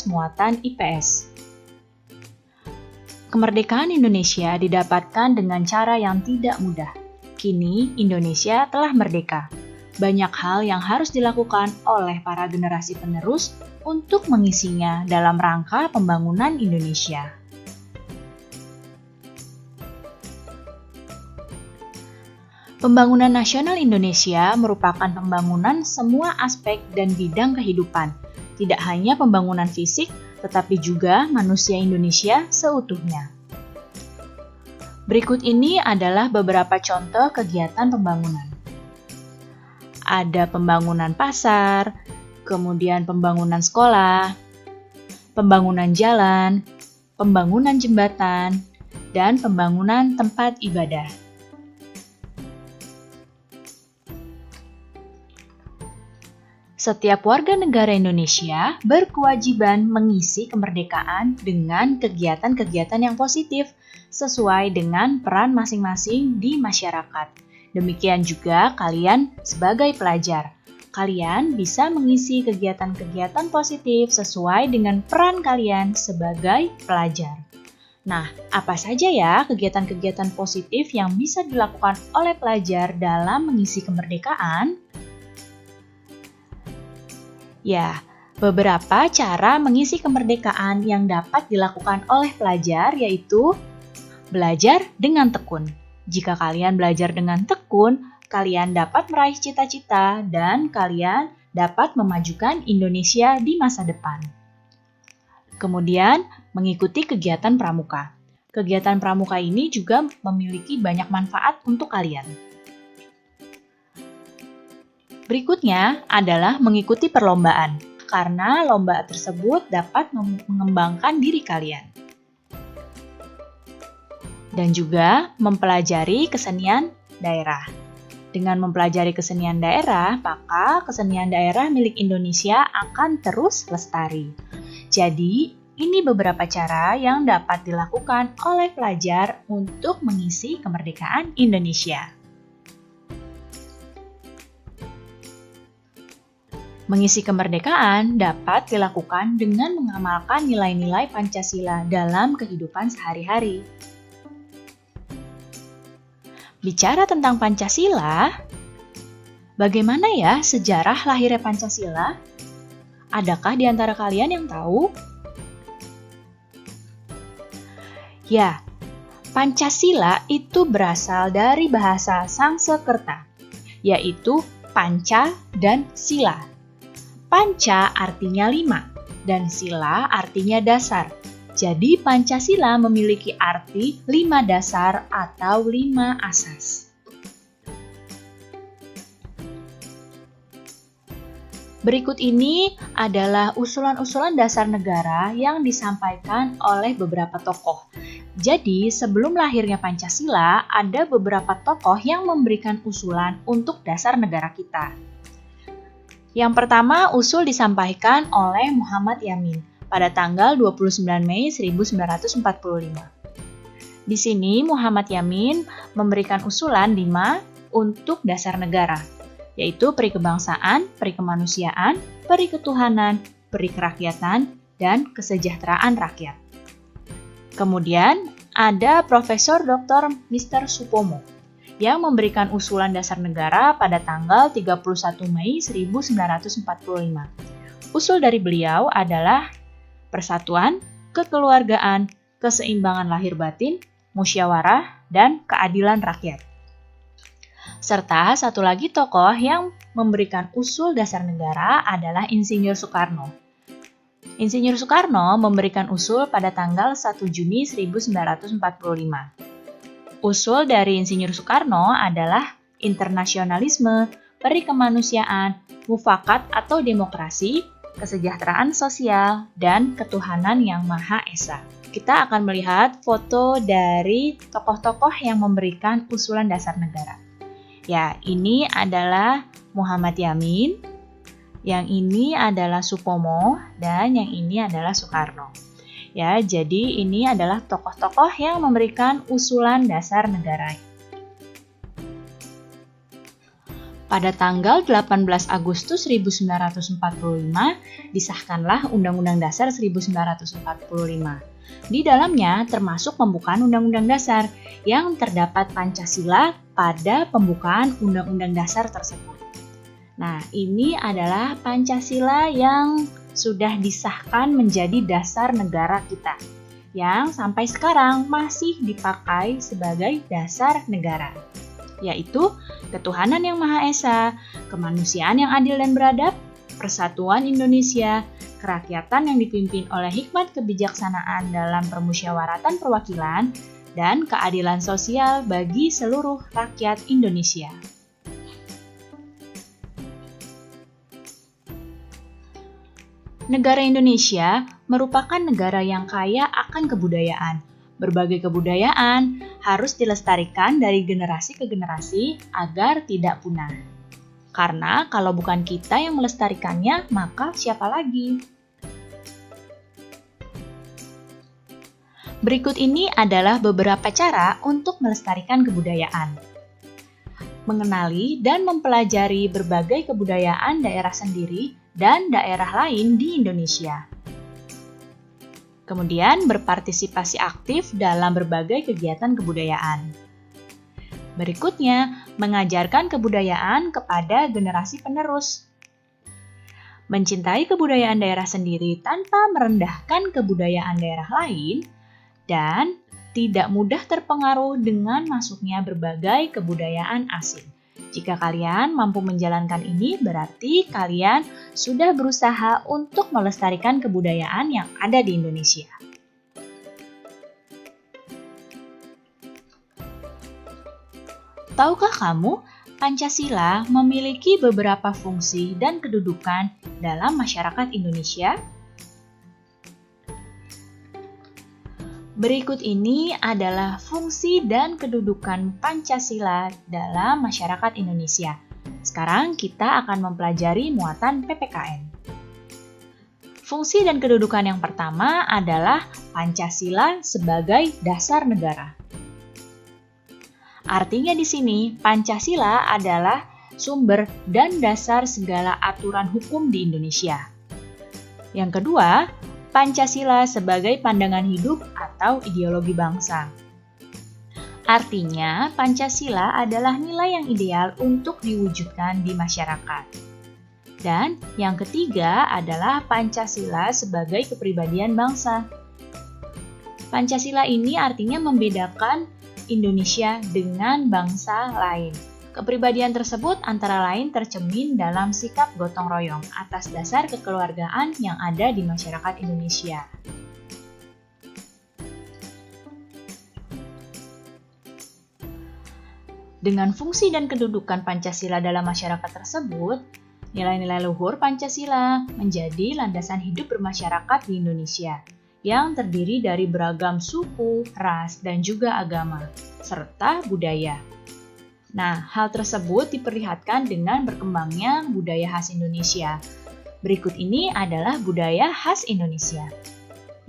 mayoritas muatan IPS. Kemerdekaan Indonesia didapatkan dengan cara yang tidak mudah. Kini, Indonesia telah merdeka. Banyak hal yang harus dilakukan oleh para generasi penerus untuk mengisinya dalam rangka pembangunan Indonesia. Pembangunan nasional Indonesia merupakan pembangunan semua aspek dan bidang kehidupan, tidak hanya pembangunan fisik, tetapi juga manusia Indonesia seutuhnya. Berikut ini adalah beberapa contoh kegiatan pembangunan. Ada pembangunan pasar, kemudian pembangunan sekolah, pembangunan jalan, pembangunan jembatan, dan pembangunan tempat ibadah. Setiap warga negara Indonesia berkewajiban mengisi kemerdekaan dengan kegiatan-kegiatan yang positif sesuai dengan peran masing-masing di masyarakat. Demikian juga kalian sebagai pelajar. Kalian bisa mengisi kegiatan-kegiatan positif sesuai dengan peran kalian sebagai pelajar. Nah, apa saja ya kegiatan-kegiatan positif yang bisa dilakukan oleh pelajar dalam mengisi kemerdekaan? Ya, beberapa cara mengisi kemerdekaan yang dapat dilakukan oleh pelajar yaitu belajar dengan tekun. Jika kalian belajar dengan tekun, kalian dapat meraih cita-cita dan kalian dapat memajukan Indonesia di masa depan. Kemudian, mengikuti kegiatan pramuka. Kegiatan pramuka ini juga memiliki banyak manfaat untuk kalian. Berikutnya adalah mengikuti perlombaan, karena lomba tersebut dapat mengembangkan diri kalian. Dan juga mempelajari kesenian daerah. Dengan mempelajari kesenian daerah, maka kesenian daerah milik Indonesia akan terus lestari. Jadi, ini beberapa cara yang dapat dilakukan oleh pelajar untuk mengisi kemerdekaan Indonesia. Mengisi kemerdekaan dapat dilakukan dengan mengamalkan nilai-nilai Pancasila dalam kehidupan sehari-hari. Bicara tentang Pancasila, bagaimana ya sejarah lahirnya Pancasila? Adakah di antara kalian yang tahu? Ya, Pancasila itu berasal dari bahasa Sanskerta, yaitu panca dan sila. Panca artinya 5, dan sila artinya dasar. Jadi Pancasila memiliki arti 5 dasar atau 5 asas. Berikut ini adalah usulan-usulan dasar negara yang disampaikan oleh beberapa tokoh. Jadi sebelum lahirnya Pancasila, ada beberapa tokoh yang memberikan usulan untuk dasar negara kita. Yang pertama, usul disampaikan oleh Muhammad Yamin pada tanggal 29 Mei 1945. Di sini Muhammad Yamin memberikan usulan 5 untuk dasar negara, yaitu peri kebangsaan, peri kemanusiaan, peri ketuhanan, peri kerakyatan, dan kesejahteraan rakyat. Kemudian ada Profesor Dr. Mr. Supomo yang memberikan usulan dasar negara pada tanggal 31 Mei 1945. Usul dari beliau adalah persatuan, kekeluargaan, keseimbangan lahir batin, musyawarah, dan keadilan rakyat. Serta satu lagi tokoh yang memberikan usul dasar negara adalah Insinyur Soekarno. Insinyur Soekarno memberikan usul pada tanggal 1 Juni 1945. Usul dari Insinyur Soekarno adalah internasionalisme, peri kemanusiaan, mufakat atau demokrasi, kesejahteraan sosial, dan ketuhanan yang Maha Esa. Kita akan melihat foto dari tokoh-tokoh yang memberikan usulan dasar negara. Ya, ini adalah Muhammad Yamin, yang ini adalah Supomo, dan yang ini adalah Soekarno. Ya, jadi ini adalah tokoh-tokoh yang memberikan usulan dasar negara. Pada tanggal 18 Agustus 1945, disahkanlah Undang-Undang Dasar 1945. Di dalamnya termasuk pembukaan Undang-Undang Dasar yang terdapat Pancasila pada pembukaan Undang-Undang Dasar tersebut. Nah, ini adalah Pancasila yang sudah disahkan menjadi dasar negara kita, yang sampai sekarang masih dipakai sebagai dasar negara, yaitu ketuhanan yang Maha Esa, kemanusiaan yang adil dan beradab, persatuan Indonesia, kerakyatan yang dipimpin oleh hikmat kebijaksanaan dalam permusyawaratan perwakilan, dan keadilan sosial bagi seluruh rakyat Indonesia. Negara Indonesia merupakan negara yang kaya akan kebudayaan. Berbagai kebudayaan harus dilestarikan dari generasi ke generasi agar tidak punah. Karena kalau bukan kita yang melestarikannya, maka siapa lagi? Berikut ini adalah beberapa cara untuk melestarikan kebudayaan. Mengenali dan mempelajari berbagai kebudayaan daerah sendiri dan daerah lain di Indonesia. Kemudian berpartisipasi aktif dalam berbagai kegiatan kebudayaan. Berikutnya, mengajarkan kebudayaan kepada generasi penerus. Mencintai kebudayaan daerah sendiri tanpa merendahkan kebudayaan daerah lain, dan tidak mudah terpengaruh dengan masuknya berbagai kebudayaan asing. Jika kalian mampu menjalankan ini, berarti kalian sudah berusaha untuk melestarikan kebudayaan yang ada di Indonesia. Tahukah kamu, Pancasila memiliki beberapa fungsi dan kedudukan dalam masyarakat Indonesia? Berikut ini adalah fungsi dan kedudukan Pancasila dalam masyarakat Indonesia. Sekarang kita akan mempelajari muatan PPKN. Fungsi dan kedudukan yang pertama adalah Pancasila sebagai dasar negara. Artinya di sini, Pancasila adalah sumber dan dasar segala aturan hukum di Indonesia. Yang kedua, Pancasila sebagai pandangan hidup atau ideologi bangsa. Artinya, Pancasila adalah nilai yang ideal untuk diwujudkan di masyarakat. Dan yang ketiga adalah Pancasila sebagai kepribadian bangsa. Pancasila ini artinya membedakan Indonesia dengan bangsa lain. Kepribadian tersebut antara lain tercermin dalam sikap gotong royong atas dasar kekeluargaan yang ada di masyarakat Indonesia. Dengan fungsi dan kedudukan Pancasila dalam masyarakat tersebut, nilai-nilai luhur Pancasila menjadi landasan hidup bermasyarakat di Indonesia yang terdiri dari beragam suku, ras, dan juga agama, serta budaya. Nah, hal tersebut diperlihatkan dengan berkembangnya budaya khas Indonesia. Berikut ini adalah budaya khas Indonesia.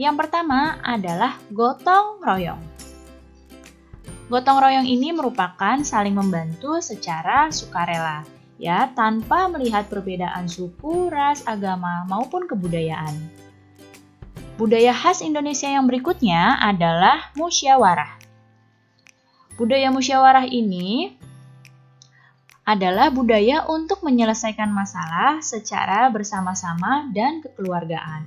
Yang pertama adalah gotong royong. Gotong royong ini merupakan saling membantu secara sukarela, ya, tanpa melihat perbedaan suku, ras, agama, maupun kebudayaan. Budaya khas Indonesia yang berikutnya adalah musyawarah. Budaya musyawarah ini adalah budaya untuk menyelesaikan masalah secara bersama-sama dan kekeluargaan.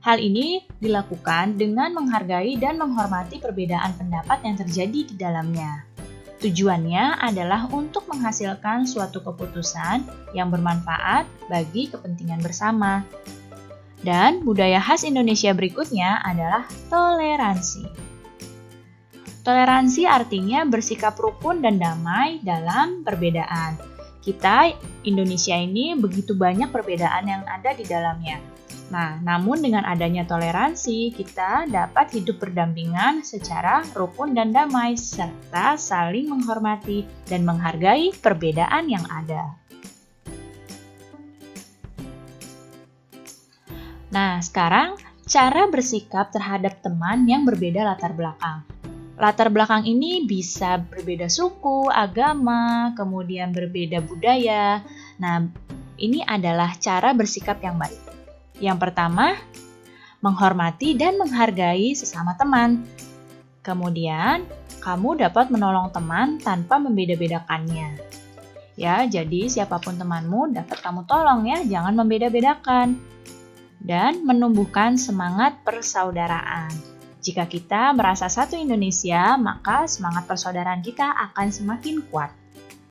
Hal ini dilakukan dengan menghargai dan menghormati perbedaan pendapat yang terjadi di dalamnya. Tujuannya adalah untuk menghasilkan suatu keputusan yang bermanfaat bagi kepentingan bersama. Dan budaya khas Indonesia berikutnya adalah toleransi. Toleransi artinya bersikap rukun dan damai dalam perbedaan. Kita, Indonesia ini, begitu banyak perbedaan yang ada di dalamnya. Nah, namun dengan adanya toleransi, kita dapat hidup berdampingan secara rukun dan damai, serta saling menghormati dan menghargai perbedaan yang ada. Nah, sekarang cara bersikap terhadap teman yang berbeda latar belakang. Latar belakang ini bisa berbeda suku, agama, kemudian berbeda budaya. Nah, ini adalah cara bersikap yang baik. Yang pertama, menghormati dan menghargai sesama teman. Kemudian, kamu dapat menolong teman tanpa membeda-bedakannya. Ya, jadi siapapun temanmu dapat kamu tolong ya, jangan membeda-bedakan. Dan menumbuhkan semangat persaudaraan. Jika kita merasa satu Indonesia, maka semangat persaudaraan kita akan semakin kuat.